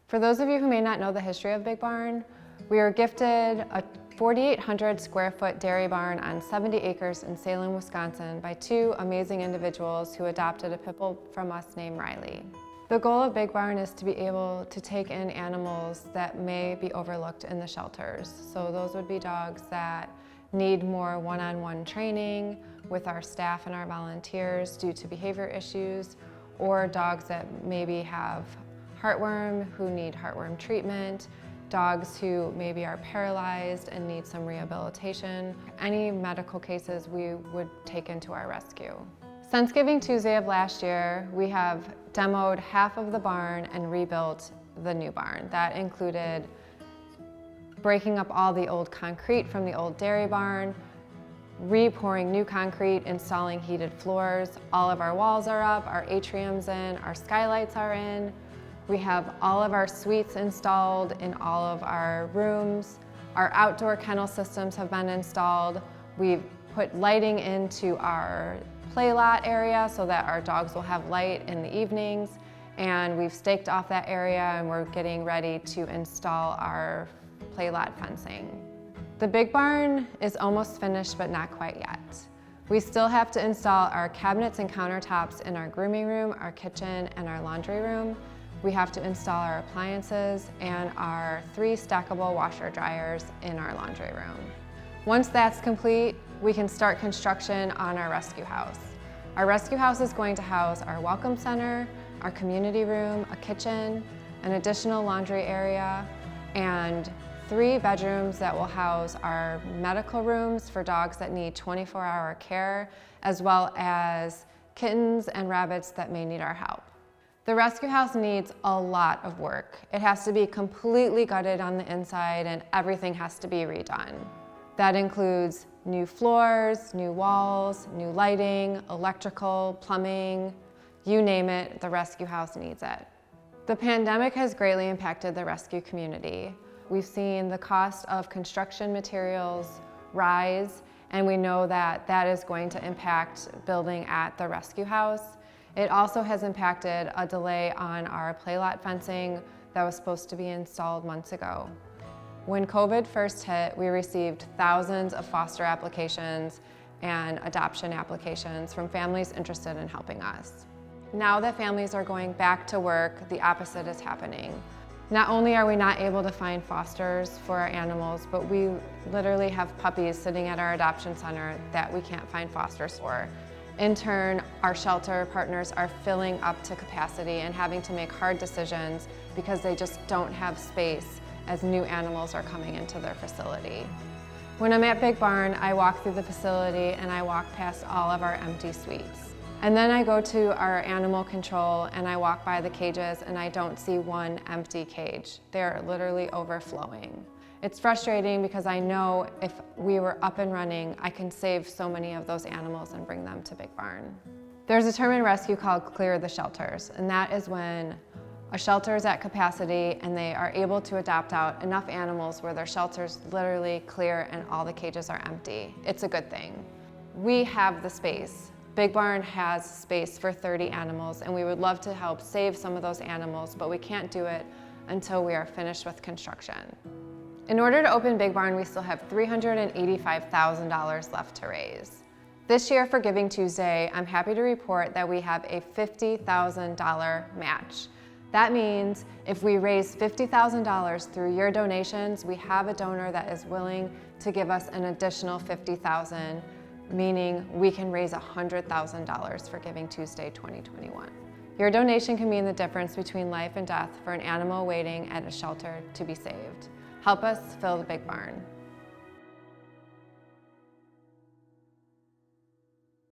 For those of you who may not know the history of Big Barn, we were gifted a 4,800 square foot dairy barn on 70 acres in Salem, Wisconsin by two amazing individuals who adopted a pit bull from us named Riley. The goal of Big Barn is to be able to take in animals that may be overlooked in the shelters. So those would be dogs that need more one-on-one training with our staff and our volunteers due to behavior issues, or dogs that maybe have heartworm who need heartworm treatment, dogs who maybe are paralyzed and need some rehabilitation. Any medical cases we would take into our rescue. Since Giving Tuesday of last year, we have demoed half of the barn and rebuilt the new barn. That included breaking up all the old concrete from the old dairy barn, re-pouring new concrete, installing heated floors. All of our walls are up, our atrium's in, our skylights are in. We have all of our suites installed in all of our rooms. Our outdoor kennel systems have been installed. We've put lighting into our play lot area so that our dogs will have light in the evenings. And we've staked off that area and we're getting ready to install our play lot fencing. The Big Barn is almost finished, but not quite yet. We still have to install our cabinets and countertops in our grooming room, our kitchen, and our laundry room. We have to install our appliances and our 3 stackable washer dryers in our laundry room. Once that's complete, we can start construction on our rescue house. Our rescue house is going to house our welcome center, our community room, a kitchen, an additional laundry area, and 3 bedrooms that will house our medical rooms for dogs that need 24-hour care, as well as kittens and rabbits that may need our help. The rescue house needs a lot of work. It has to be completely gutted on the inside and everything has to be redone. That includes new floors, new walls, new lighting, electrical, plumbing, you name it, the rescue house needs it. The pandemic has greatly impacted the rescue community. We've seen the cost of construction materials rise, and we know that that is going to impact building at the rescue house. It also has impacted a delay on our play lot fencing that was supposed to be installed months ago. When COVID first hit, we received thousands of foster applications and adoption applications from families interested in helping us. Now that families are going back to work, the opposite is happening. Not only are we not able to find fosters for our animals, but we literally have puppies sitting at our adoption center that we can't find fosters for. In turn, our shelter partners are filling up to capacity and having to make hard decisions because they just don't have space as new animals are coming into their facility. When I'm at Big Barn, I walk through the facility and I walk past all of our empty suites. And then I go to our animal control and I walk by the cages and I don't see one empty cage. They're literally overflowing. It's frustrating because I know if we were up and running, I can save so many of those animals and bring them to Big Barn. There's a term in rescue called clear the shelters, and that is when a shelter is at capacity and they are able to adopt out enough animals where their shelter's literally clear and all the cages are empty. It's a good thing. We have the space. Big Barn has space for 30 animals and we would love to help save some of those animals, but we can't do it until we are finished with construction. In order to open Big Barn, we still have $385,000 left to raise. This year for Giving Tuesday, I'm happy to report that we have a $50,000 match. That means if we raise $50,000 through your donations, we have a donor that is willing to give us an additional $50,000, meaning we can raise $100,000 for Giving Tuesday 2021. Your donation can mean the difference between life and death for an animal waiting at a shelter to be saved. Help us fill the Big Barn.